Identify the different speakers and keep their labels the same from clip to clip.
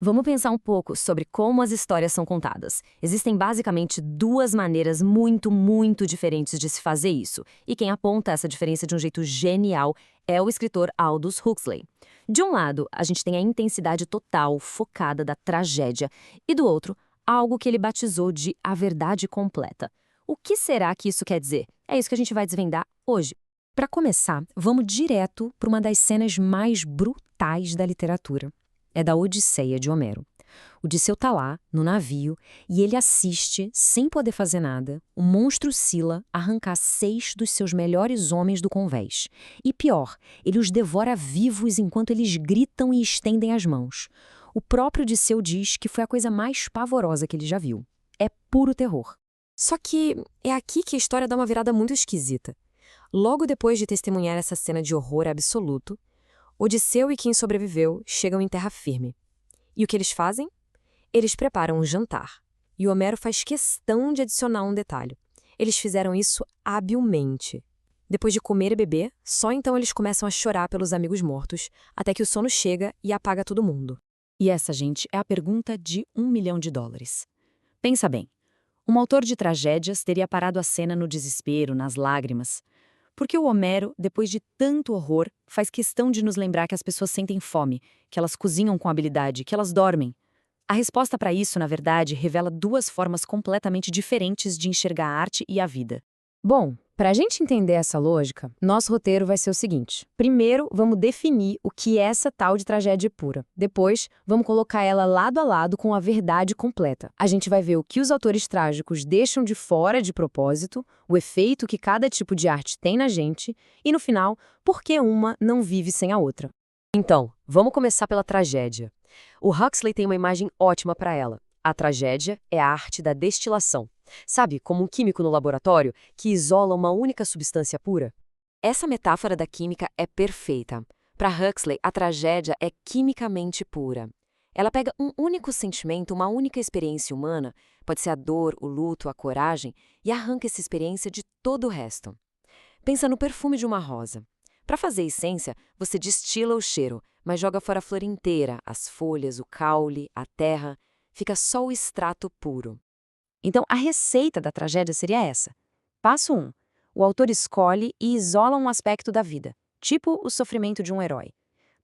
Speaker 1: Vamos pensar um pouco sobre como as histórias são contadas. Existem basicamente duas maneiras muito diferentes de se fazer isso, e quem aponta essa diferença de um jeito genial é o escritor Aldous Huxley. De um lado, a gente tem a intensidade total, focada da tragédia, e do outro, algo que ele batizou de a verdade completa. O que será que isso quer dizer? É isso que a gente vai desvendar hoje. Para começar, vamos direto para uma das cenas mais brutais da literatura. É da Odisseia de Homero. Odisseu tá lá, no navio, e ele assiste, sem poder fazer nada, o monstro Sila arrancar 6 dos seus melhores homens do convés. E pior, ele os devora vivos enquanto eles gritam e estendem as mãos. O próprio Odisseu diz que foi a coisa mais pavorosa que ele já viu. É puro terror. Só que é aqui que a história dá uma virada muito esquisita. Logo depois de testemunhar essa cena de horror absoluto, Odisseu e quem sobreviveu chegam em terra firme. E o que eles fazem? Eles preparam um jantar. E Homero faz questão de adicionar um detalhe. Eles fizeram isso habilmente. Depois de comer e beber, só então eles começam a chorar pelos amigos mortos, até que o sono chega e apaga todo mundo.
Speaker 2: E essa, gente, é a pergunta de $1 milhão. Pensa bem, um autor de tragédias teria parado a cena no desespero, nas lágrimas. Porque o Homero, depois de tanto horror, faz questão de nos lembrar que as pessoas sentem fome, que elas cozinham com habilidade, que elas dormem. A resposta para isso, na verdade, revela duas formas completamente diferentes de enxergar a arte e a vida.
Speaker 1: Bom, para a gente entender essa lógica, nosso roteiro vai ser o seguinte. Primeiro, vamos definir o que é essa tal de tragédia pura. Depois, vamos colocar ela lado a lado com a verdade completa. A gente vai ver o que os autores trágicos deixam de fora de propósito, o efeito que cada tipo de arte tem na gente e, no final, por que uma não vive sem a outra. Então, vamos começar pela tragédia. O Huxley tem uma imagem ótima para ela. A tragédia é a arte da destilação. Sabe, como um químico no laboratório que isola uma única substância pura? Essa metáfora da química é perfeita. Para Huxley, a tragédia é quimicamente pura. Ela pega um único sentimento, uma única experiência humana, pode ser a dor, o luto, a coragem, e arranca essa experiência de todo o resto. Pensa no perfume de uma rosa. Para fazer essência, você destila o cheiro, mas joga fora a flor inteira, as folhas, o caule, a terra. Fica só o extrato puro. Então, a receita da tragédia seria essa. Passo 1. O autor escolhe e isola um aspecto da vida, tipo o sofrimento de um herói.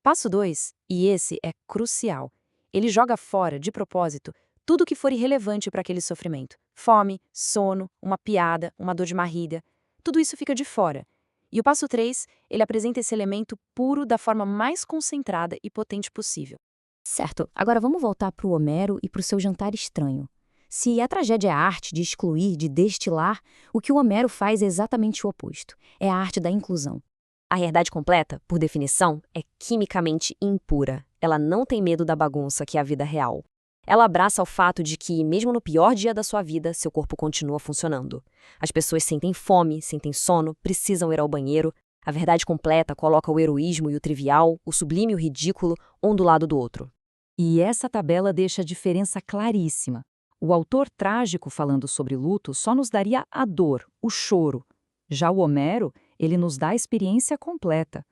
Speaker 1: Passo 2, e esse é crucial. Ele joga fora, de propósito, tudo que for irrelevante para aquele sofrimento. Fome, sono, uma piada, uma dor de barriga. Tudo isso fica de fora. E o passo 3, ele apresenta esse elemento puro da forma mais concentrada e potente possível.
Speaker 2: Certo, agora vamos voltar para o Homero e para o seu jantar estranho. Se a tragédia é a arte de excluir, de destilar, o que o Homero faz é exatamente o oposto. É a arte da inclusão.
Speaker 1: A verdade completa, por definição, é quimicamente impura. Ela não tem medo da bagunça que é a vida real. Ela abraça o fato de que, mesmo no pior dia da sua vida, seu corpo continua funcionando. As pessoas sentem fome, sentem sono, precisam ir ao banheiro. A verdade completa coloca o heroísmo e o trivial, o sublime e o ridículo, um do lado do outro.
Speaker 2: E essa tabela deixa a diferença claríssima. O autor trágico falando sobre luto só nos daria a dor, o choro. Já o Homero, ele nos dá a experiência completa.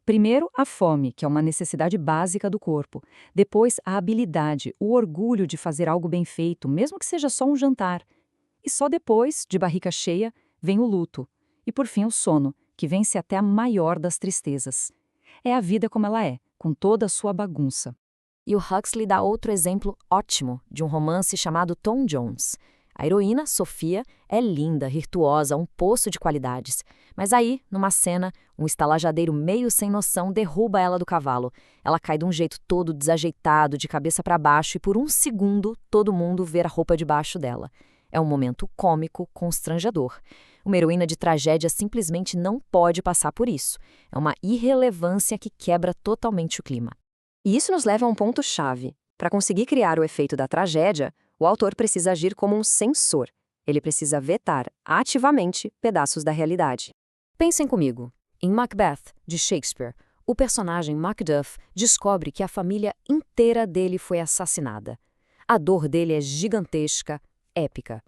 Speaker 2: Primeiro, a fome, que é uma necessidade básica do corpo. Depois, a habilidade, o orgulho de fazer algo bem feito, mesmo que seja só um jantar. E só depois, de barriga cheia, vem o luto. E por fim, o sono, que vence até a maior das tristezas. É a vida como ela é, com toda a sua bagunça.
Speaker 1: E o Huxley dá outro exemplo ótimo de um romance chamado Tom Jones. A heroína, Sofia, é linda, virtuosa, um poço de qualidades. Mas aí, numa cena, um estalajadeiro meio sem noção derruba ela do cavalo. Ela cai de um jeito todo desajeitado, de cabeça para baixo, e por um segundo todo mundo vê a roupa debaixo dela. É um momento cômico, constrangedor. Uma heroína de tragédia simplesmente não pode passar por isso. É uma irrelevância que quebra totalmente o clima. E isso nos leva a um ponto-chave. Para conseguir criar o efeito da tragédia, o autor precisa agir como um censor. Ele precisa vetar ativamente pedaços da realidade. Pensem comigo. Em Macbeth, de Shakespeare, o personagem Macduff descobre que a família inteira dele foi assassinada. A dor dele é gigantesca, épica.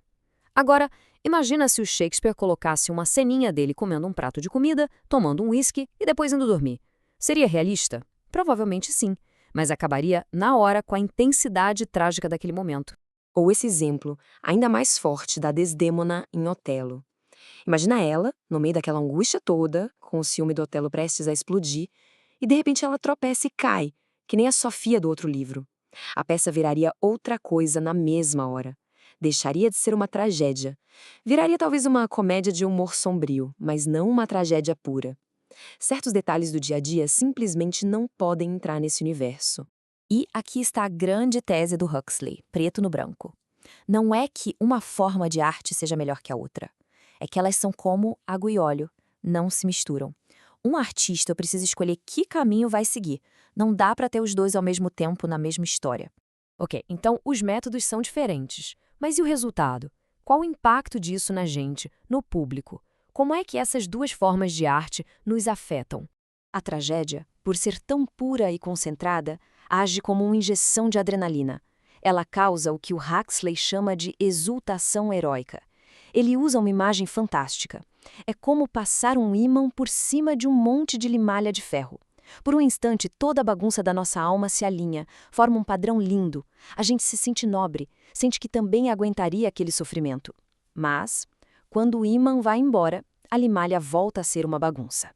Speaker 1: Agora, imagina se o Shakespeare colocasse uma ceninha dele comendo um prato de comida, tomando um uísque e depois indo dormir. Seria realista? Provavelmente sim, mas acabaria na hora com a intensidade trágica daquele momento.
Speaker 3: Ou esse exemplo, ainda mais forte, da Desdémona em Otelo. Imagina ela, no meio daquela angústia toda, com o ciúme do Otelo prestes a explodir, e de repente ela tropeça e cai, que nem a Sofia do outro livro. A peça viraria outra coisa na mesma hora. Deixaria de ser uma tragédia. Viraria talvez uma comédia de humor sombrio, mas não uma tragédia pura. Certos detalhes do dia a dia simplesmente não podem entrar nesse universo.
Speaker 4: E aqui está a grande tese do Huxley, preto no branco. Não é que uma forma de arte seja melhor que a outra. É que elas são como água e óleo, não se misturam. Um artista precisa escolher que caminho vai seguir. Não dá para ter os dois ao mesmo tempo na mesma história.
Speaker 1: Ok, então os métodos são diferentes. Mas e o resultado? Qual o impacto disso na gente, no público? Como é que essas duas formas de arte nos afetam?
Speaker 4: A tragédia, por ser tão pura e concentrada, age como uma injeção de adrenalina. Ela causa o que o Huxley chama de exultação heróica. Ele usa uma imagem fantástica. É como passar um ímã por cima de um monte de limalha de ferro. Por um instante, toda a bagunça da nossa alma se alinha, forma um padrão lindo. A gente se sente nobre, sente que também aguentaria aquele sofrimento. Mas, quando o ímã vai embora, a limalha volta a ser uma bagunça.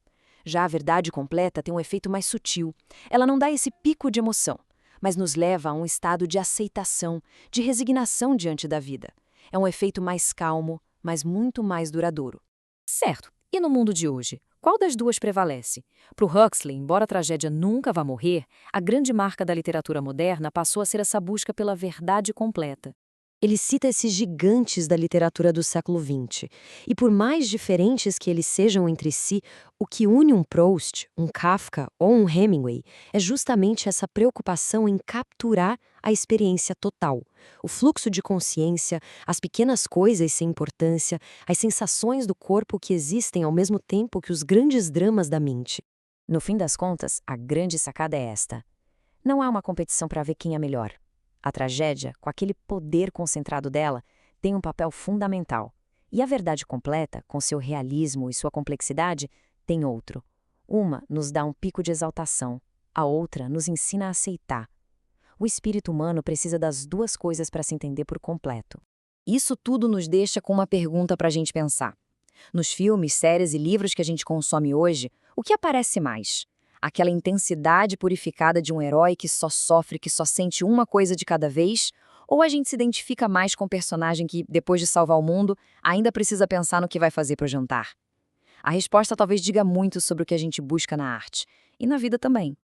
Speaker 4: Já a verdade completa tem um efeito mais sutil. Ela não dá esse pico de emoção, mas nos leva a um estado de aceitação, de resignação diante da vida. É um efeito mais calmo, mas muito mais duradouro.
Speaker 1: Certo. E no mundo de hoje, qual das duas prevalece? Para o Huxley, embora a tragédia nunca vá morrer, a grande marca da literatura moderna passou a ser essa busca pela verdade completa.
Speaker 3: Ele cita esses gigantes da literatura do século XX. E por mais diferentes que eles sejam entre si, o que une um Proust, um Kafka ou um Hemingway é justamente essa preocupação em capturar a experiência total. O fluxo de consciência, as pequenas coisas sem importância, as sensações do corpo que existem ao mesmo tempo que os grandes dramas da mente.
Speaker 4: No fim das contas, a grande sacada é esta. Não há uma competição para ver quem é melhor. A tragédia, com aquele poder concentrado dela, tem um papel fundamental. E a verdade completa, com seu realismo e sua complexidade, tem outro. Uma nos dá um pico de exaltação, a outra nos ensina a aceitar. O espírito humano precisa das duas coisas para se entender por completo.
Speaker 2: Isso tudo nos deixa com uma pergunta para a gente pensar. Nos filmes, séries e livros que a gente consome hoje, o que aparece mais? Aquela intensidade purificada de um herói que só sofre, que só sente uma coisa de cada vez? Ou a gente se identifica mais com um personagem que, depois de salvar o mundo, ainda precisa pensar no que vai fazer para o jantar? A resposta talvez diga muito sobre o que a gente busca na arte. E na vida também.